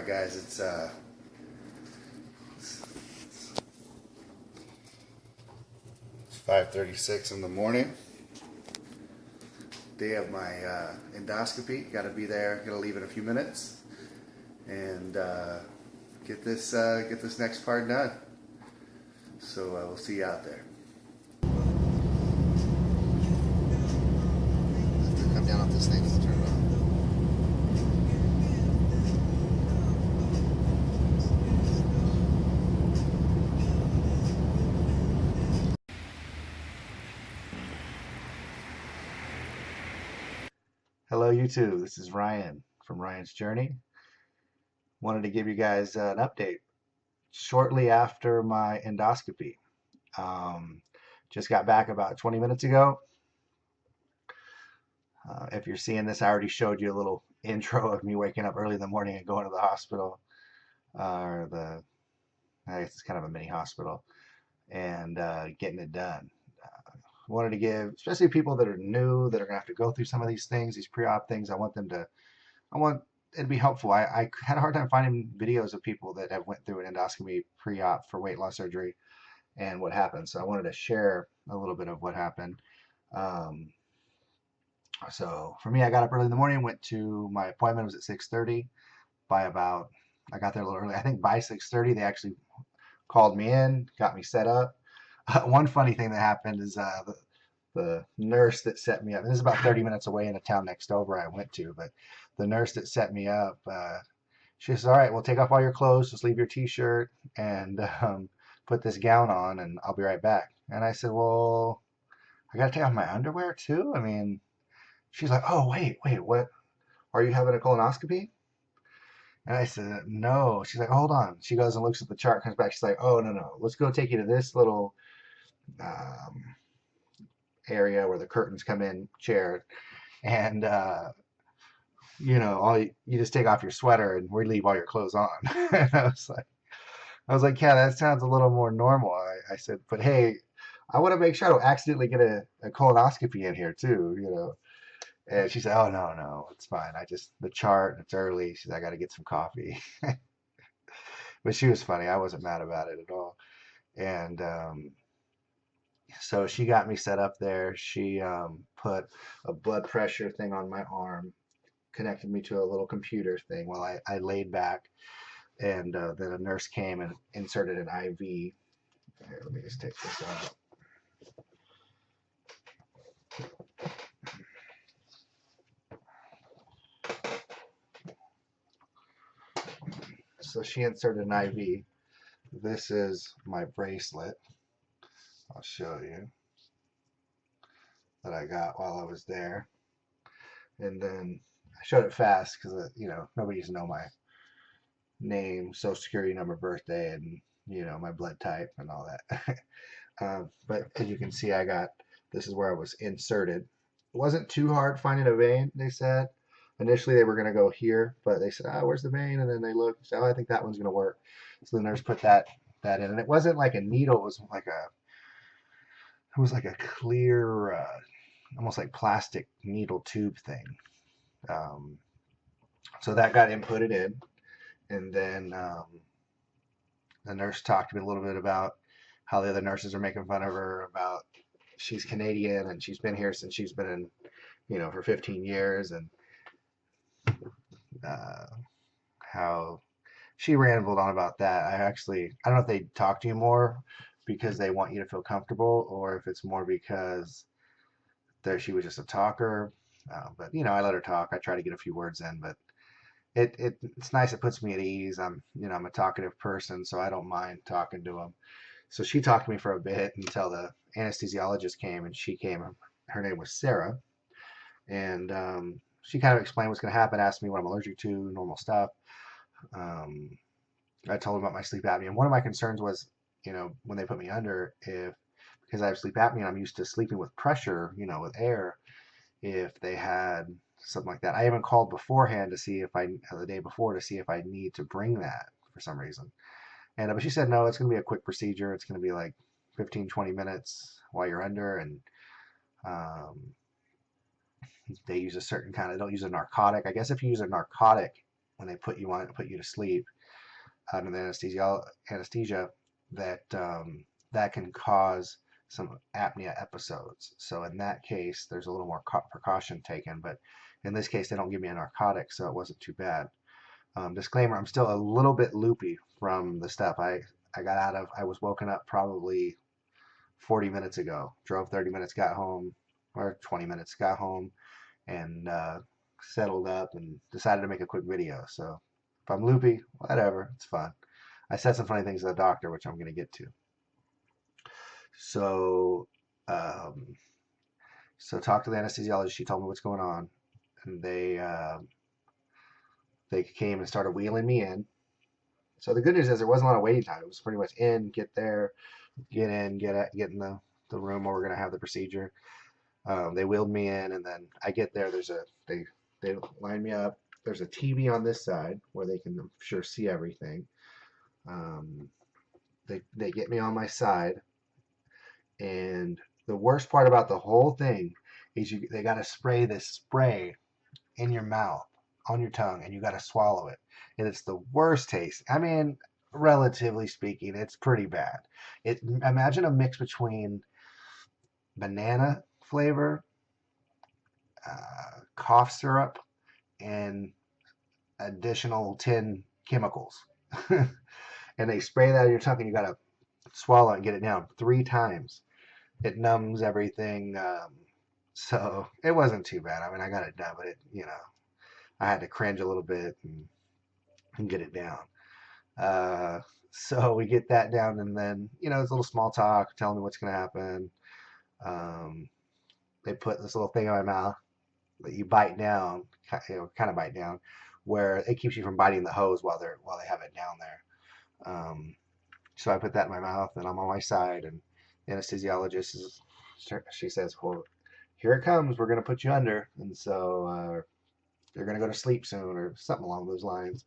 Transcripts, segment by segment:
Alright guys, it's 5:36 in the morning. Day of my endoscopy. Got to be there. Got to leave in a few minutes, and get this next part done. So we'll see you out there. Come down off this thing. We'll turn it on. Hello YouTube, this is Ryan from Ryan's Journey. Wanted to give you guys an update shortly after my endoscopy. Just got back about 20 minutes ago. If you're seeing this, I already showed you a little intro of me waking up early in the morning and going to the hospital, I guess it's kind of a mini hospital, and getting it done. Wanted to give, especially people that are new, that are gonna have to go through some of these things, these pre-op things. I want it to be helpful. I had a hard time finding videos of people that have went through an endoscopy pre-op for weight loss surgery and what happened. So I wanted to share a little bit of what happened. So for me, I got up early in the morning, went to my appointment. It was at 6:30. I got there a little early. I think by 6:30 they actually called me in, got me set up. One funny thing that happened is the nurse that set me up, and this is about 30 minutes away in a town next over I went to, but the nurse that set me up, she says, all right, well, take off all your clothes, just leave your t-shirt and put this gown on and I'll be right back. And I said, well, I got to take off my underwear too? I mean, she's like, oh, wait, what? Are you having a colonoscopy? And I said, no. She's like, hold on. She goes and looks at the chart, comes back. She's like, oh, no. Let's go take you to this little area where the curtains come in, chair. And, you just take off your sweater and we leave all your clothes on. And I was like, yeah, that sounds a little more normal. I said, but hey, I want to make sure I don't accidentally get a colonoscopy in here too, And she said, oh, no, it's fine. The chart, it's early. She said, I got to get some coffee. But she was funny. I wasn't mad about it at all. And so she got me set up there. She put a blood pressure thing on my arm, connected me to a little computer thing while I laid back. And then a nurse came and inserted an IV. Here, let me just take this out. So she inserted an IV. This is my bracelet. I'll show you that I got while I was there. And then I showed it fast because, nobody used to know my name, social security number, birthday, and, my blood type and all that. But as you can see, this is where I was inserted. It wasn't too hard finding a vein, they said. Initially, they were going to go here, but they said, oh, where's the vein? And then they looked and said, oh, I think that one's going to work. So the nurse put that in. And it wasn't like a needle. It was like a clear, almost like plastic needle tube thing. So that got inputted in. And then the nurse talked to me a little bit about how the other nurses are making fun of her about she's Canadian and she's been here since she's been in, for 15 years. And how she rambled on about that. I don't know if they talk to you more because they want you to feel comfortable or if it's more because she was just a talker. But I let her talk. I try to get a few words in, but it's nice. It puts me at ease. I'm a talkative person, so I don't mind talking to them. So she talked to me for a bit until the anesthesiologist came, and she came. Her name was Sarah, and she kind of explained what's going to happen, asked me what I'm allergic to, normal stuff. I told her about my sleep apnea. And one of my concerns was, when they put me under, because I have sleep apnea and I'm used to sleeping with pressure, with air, if they had something like that. I even called beforehand the day before to see if I need to bring that for some reason. But she said, no, it's going to be a quick procedure. It's going to be like 15, 20 minutes while you're under. And they use a certain they don't use a narcotic. I guess if you use a narcotic, when they put you to sleep under the anesthesia, that that can cause some apnea episodes. So in that case, there's a little more precaution taken. But in this case, they don't give me a narcotic, so it wasn't too bad. Disclaimer: I'm still a little bit loopy from the stuff. I was woken up probably 40 minutes ago. Drove 30 minutes, got home, or 20 minutes, got home, and settled up and decided to make a quick video. So if I'm loopy, whatever, it's fun. I said some funny things to the doctor, which I'm going to get to. So, um, so talked to the anesthesiologist. She told me what's going on, and they came and started wheeling me in. So the good news is there wasn't a lot of waiting time. It was pretty much in, get there, get in, get in the room where we're going to have the procedure. They wheeled me in, and then I get there. They line me up. There's a TV on this side where they can, I'm sure, see everything. They get me on my side, and the worst part about the whole thing is they got to spray this spray in your mouth, on your tongue, and you got to swallow it, and it's the worst taste. I mean, relatively speaking, it's pretty bad. Imagine a mix between banana flavor, cough syrup, and additional 10 chemicals. And they spray that in your tongue, and you got to swallow it and get it down 3 times. It numbs everything. So it wasn't too bad. I mean, I got it done, but I had to cringe a little bit and get it down. So we get that down, and then, it's a little small talk, telling me what's going to happen. They put this little thing in my mouth that you bite down, kind of bite down, where it keeps you from biting the hose while they have it down there. So I put that in my mouth, and I'm on my side, and the anesthesiologist she says, well, here it comes, we're going to put you under, and so you're going to go to sleep soon, or something along those lines.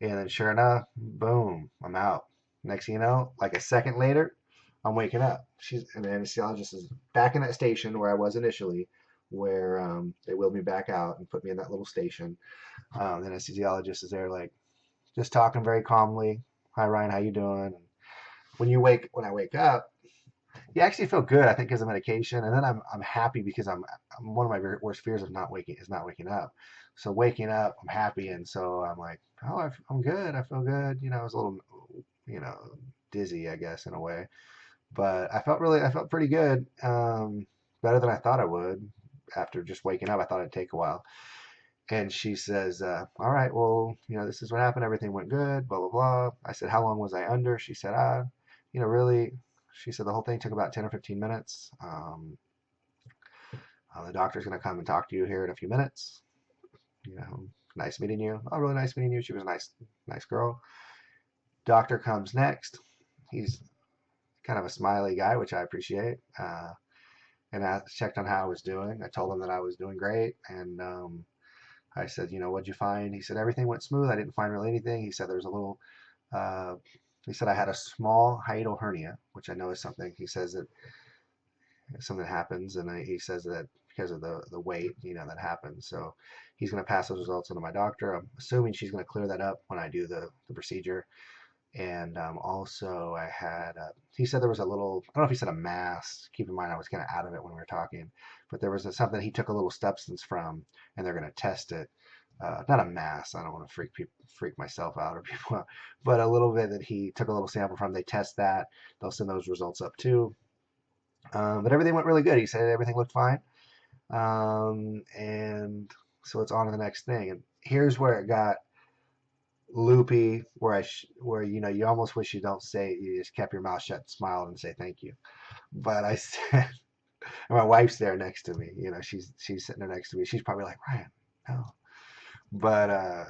And then sure enough, boom, I'm out. Next thing you know, like a second later, I'm waking up. And the anesthesiologist is back in that station where I was initially, where they wheeled me back out and put me in that little station. The anesthesiologist is there, like, just talking very calmly. Hi, Ryan, how you doing? And when I wake up, you actually feel good, I think, because of medication, and then I'm happy because I'm one of my worst fears of not waking up. So waking up, I'm happy, and so I'm like, oh, I'm good. I feel good. I was a little, dizzy, I guess, in a way, but I felt pretty good. Better than I thought I would after just waking up. I thought it'd take a while. And she says, all right, well, this is what happened. Everything went good, blah, blah, blah. I said, how long was I under? She said, really, she said the whole thing took about 10 or 15 minutes. The doctor's going to come and talk to you here in a few minutes. Nice meeting you. Oh, really nice meeting you. She was a nice girl. Doctor comes next. He's kind of a smiley guy, which I appreciate. And I checked on how I was doing. I told him that I was doing great. And I said, what'd you find? He said, everything went smooth. I didn't find really anything. He said, there's a little, he said I had a small hiatal hernia, which I know is something. He says that something happens, and he says that because of the weight, that happens. So he's going to pass those results on to my doctor. I'm assuming she's going to clear that up when I do the procedure. And also I had, he said there was a little, I don't know if he said a mass. Keep in mind I was kind of out of it when we were talking, but there was something he took a little substance from, and they're going to test it. Not a mass. I don't want to freak myself out or people out, but a little bit that he took a little sample from. They test that. They'll send those results up too. But everything went really good. He said everything looked fine. And so it's on to the next thing. And here's where it got loopy, where you almost wish you just kept your mouth shut and smiled and say thank you. But I said, and my wife's there next to me. She's sitting there next to me. She's probably like, Ryan, no. But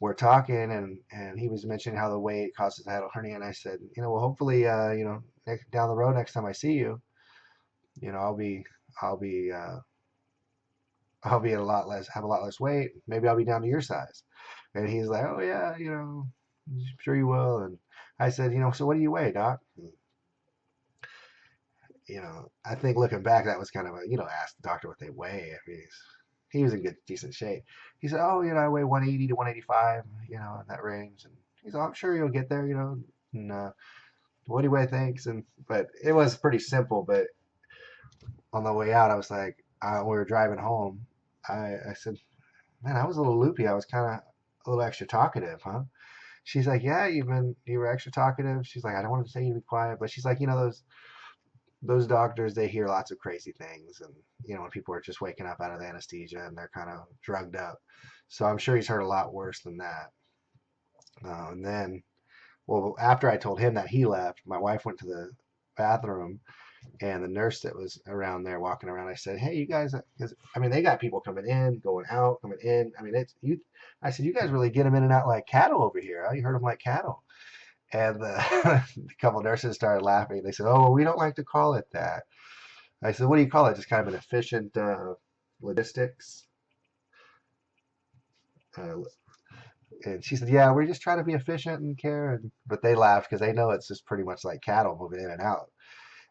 we're talking, and he was mentioning how the weight causes a hiatal hernia, and I said, well, hopefully, down the road, next time I see you, I'll be at a lot less weight. Maybe I'll be down to your size. And he's like, oh yeah, I'm sure you will. And I said, so what do you weigh, doc? I think looking back, that was kind of ask the doctor what they weigh. I mean, he was in good, decent shape. He said, "Oh, I weigh 180 to 185, in that range." And he said, "I'm sure you'll get there, And what do you weigh, thanks?" And but it was pretty simple. But on the way out, I was like, we were driving home. I said, "Man, I was a little loopy. I was kind of a little extra talkative, huh?" She's like, "Yeah, you were extra talkative." She's like, "I don't want to say you to be quiet," but she's like, those doctors, they hear lots of crazy things, and when people are just waking up out of the anesthesia and they're kind of drugged up. So I'm sure he's heard a lot worse than that. And then, well, after I told him that, he left. My wife went to the bathroom, and the nurse that was around there walking around, I said, "Hey, you guys," because they got people coming in, going out, coming in. It's you. I said, "You guys really get them in and out like cattle over here. Huh? You heard them like cattle." And a couple of nurses started laughing. They said, "Oh, well, we don't like to call it that." I said, "What do you call it? Just kind of an efficient logistics?" Uh, and she said, "Yeah, we're just trying to be efficient and care." But they laughed because they know it's just pretty much like cattle moving in and out.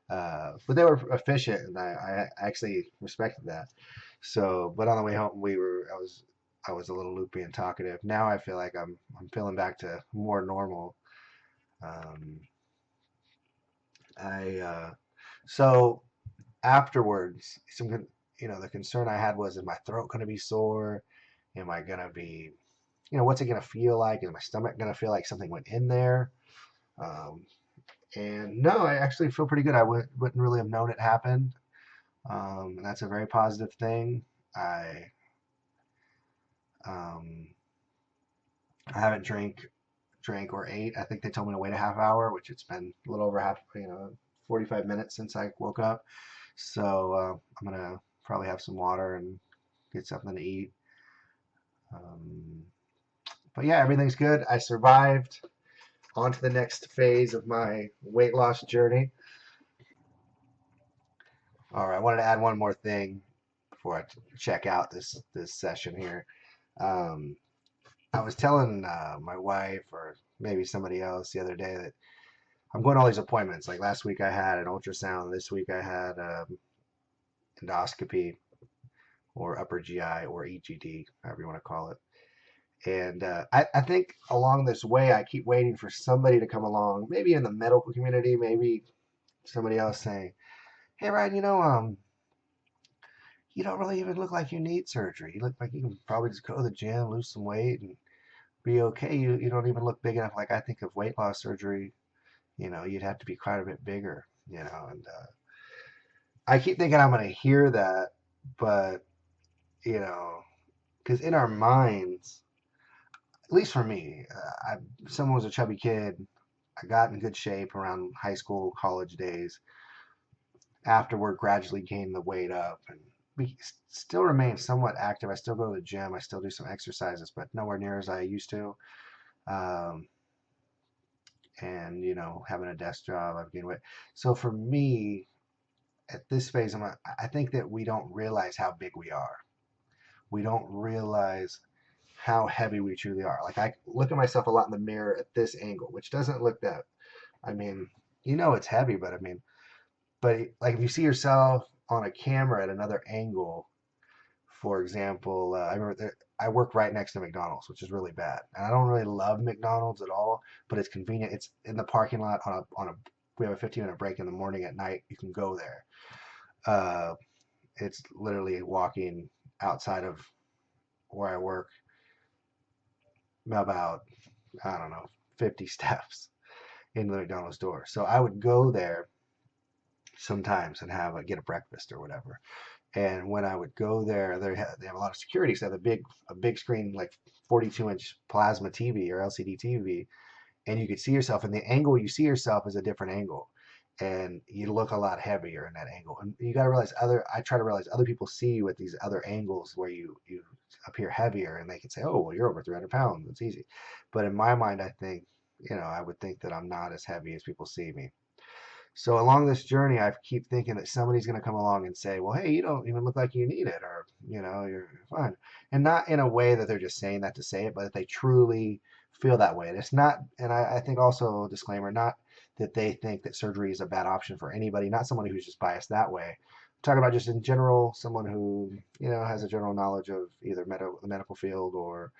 But they were efficient, and I actually respected that. So, but on the way home, I was a little loopy and talkative. Now I feel like I'm feeling back to more normal. Um, so afterwards, the concern I had was, is my throat going to be sore? Am I going to be, what's it going to feel like? Is my stomach going to feel like something went in there? And no, I actually feel pretty good. I wouldn't really have known it happened. And that's a very positive thing. Um, I haven't drank or ate. I think they told me to wait a half hour, which it's been a little over 45 minutes since I woke up. So I'm gonna probably have some water and get something to eat. But yeah, everything's good. I survived. On to the next phase of my weight loss journey. All right, I wanted to add one more thing before I check out this session here. I was telling my wife or maybe somebody else the other day that I'm going to all these appointments. Like last week I had an ultrasound. This week I had endoscopy or upper GI or EGD, however you want to call it. And I think along this way, I keep waiting for somebody to come along, maybe in the medical community, maybe somebody else saying, "Hey, Ryan, you don't really even look like you need surgery. You look like you can probably just go to the gym, lose some weight, and be okay. You don't even look big enough." Like I think of weight loss surgery, you'd have to be quite a bit bigger, and I keep thinking I'm going to hear that, but, because in our minds, at least for me, someone was a chubby kid. I got in good shape around high school, college days. Afterward, gradually gained the weight up and still remain somewhat active. I still go to the gym. I still do some exercises, but nowhere near as I used to. And having a desk job, I've gained weight. So for me, at this phase, I think that we don't realize how big we are. We don't realize how heavy we truly are. Like I look at myself a lot in the mirror at this angle, which doesn't look that. It's heavy, but like if you see yourself on a camera at another angle, for example, I remember I work right next to McDonald's, which is really bad, and I don't really love McDonald's at all, but it's convenient. It's in the parking lot we have a 15-minute break in the morning. At night, you can go there. It's literally walking outside of where I work about, I don't know, 50 steps into the McDonald's door. So I would go there sometimes and get a breakfast or whatever. And when I would go there, they have a lot of security. So they have a big screen, like 42-inch plasma TV or LCD TV, and you could see yourself. And the angle you see yourself is a different angle, and you look a lot heavier in that angle. And you got to realize I try to realize other people see you at these other angles where you appear heavier, and they can say, "Oh, well, you're over 300 pounds. It's easy." But in my mind, I think, I would think that I'm not as heavy as people see me. So along this journey, I keep thinking that somebody's going to come along and say, "Well, hey, you don't even look like you need it," or, "You're fine." And not in a way that they're just saying that to say it, but that they truly feel that way. And it's not, and I think also, disclaimer, not that they think that surgery is a bad option for anybody, not someone who's just biased that way. I'm talking about just in general, someone who, has a general knowledge of either the medical field, or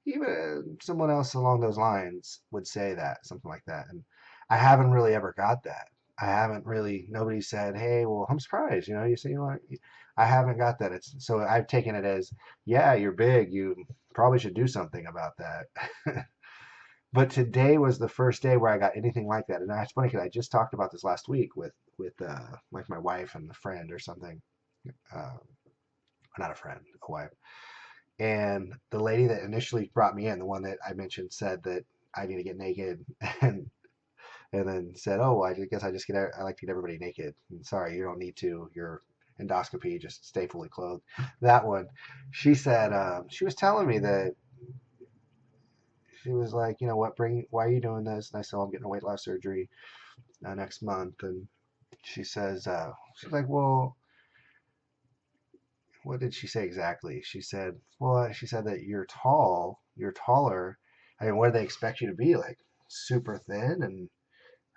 even someone else along those lines would say that, something like that. And I haven't really ever got that. I haven't really, nobody said, hey, well, I'm surprised, you say you want, I haven't got that. So I've taken it as, yeah, you're big. You probably should do something about that. But today was the first day where I got anything like that. And it's funny because I just talked about this last week with like my wife and a friend or something. Not a friend, a wife. And the lady that initially brought me in, the one that I mentioned, said that I need to get naked, and then said, "Oh, I guess I like to get everybody naked. And sorry, you don't need to. Your endoscopy, just stay fully clothed." That one, she said, she was telling me that she was like, why are you doing this? And I said, "Oh, I'm getting a weight loss surgery next month." And she says, she's like, "Well, what did she say exactly?" She said, "Well, she said that you're taller. I mean, what do they expect you to be, like super thin?" And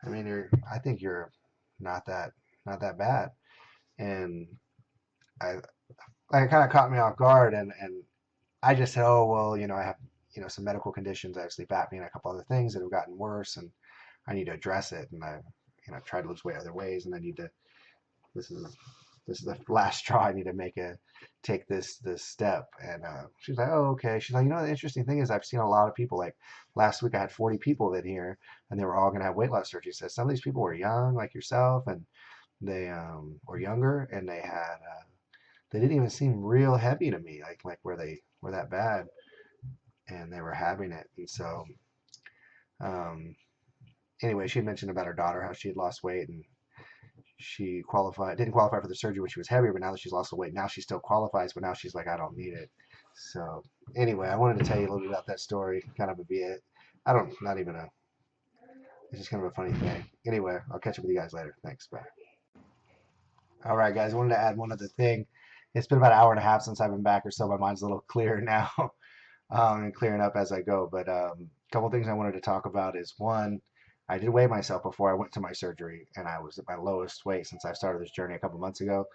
I mean, I think you're not that bad. And I, it kind of caught me off guard, and I just said, "Oh, well, I have, some medical conditions. I have sleep apnea and a couple other things that have gotten worse, and I need to address it. And I've tried to lose weight other ways, and I need to, this is the last straw. I need to take this step." And she's like, "Oh, okay." She's like, "The interesting thing is I've seen a lot of people, like last week I had 40 people in here, and they were all going to have weight loss surgery." She said some of these people were young, like yourself, and they were younger, and they didn't even seem real heavy to me, like where they were that bad, and they were having it." And so um, anyway, she had mentioned about her daughter, how she had lost weight, and she didn't qualify for the surgery when she was heavier, but now that she's lost the weight, now she still qualifies, but now she's like, "I don't need it." So anyway, I wanted to tell you a little bit about that story, kind of it's just kind of a funny thing. Anyway, I'll catch up with you guys later. Thanks, bye. All right, guys, I wanted to add one other thing. It's been about an hour and a half since I've been back or so. My mind's a little clearer now, and clearing up as I go. But a couple things I wanted to talk about is, one, I did weigh myself before I went to my surgery, and I was at my lowest weight since I started this journey a couple months ago.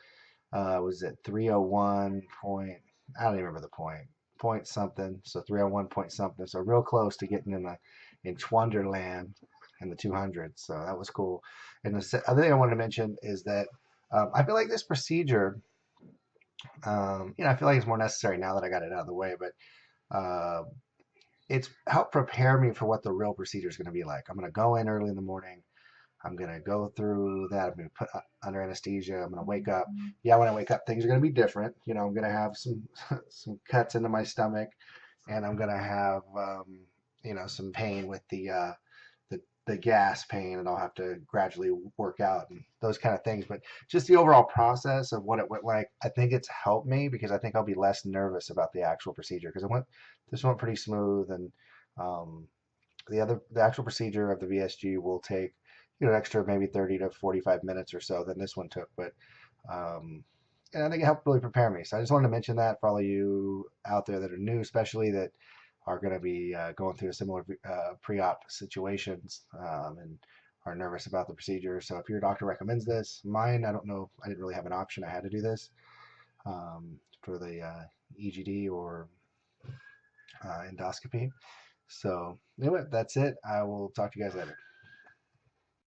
I was at 301 point, I don't even remember the point something. So 301 point something. So real close to getting in Schwonderland in the 200s. So that was cool. And the other thing I wanted to mention is that I feel like this procedure, I feel like it's more necessary now that I got it out of the way, but uh, it's helped prepare me for what the real procedure is going to be like. I'm going to go in early in the morning. I'm going to go through that. I'm going to put under anesthesia. I'm going to wake up. Yeah, when I wake up, things are going to be different. I'm going to have some some cuts into my stomach, and I'm going to have some pain with the gas pain, and I'll have to gradually work out and those kind of things. But just the overall process of what it went like, I think it's helped me because I think I'll be less nervous about the actual procedure, because this went pretty smooth. And the actual procedure of the VSG will take an extra maybe 30 to 45 minutes or so than this one took. But and I think it helped really prepare me. So I just wanted to mention that for all of you out there that are new, especially that are going to be going through a similar pre-op situations, and are nervous about the procedure. So if your doctor recommends this, mine, I don't know, I didn't really have an option. I had to do this for the EGD or endoscopy. So anyway, that's it. I will talk to you guys later.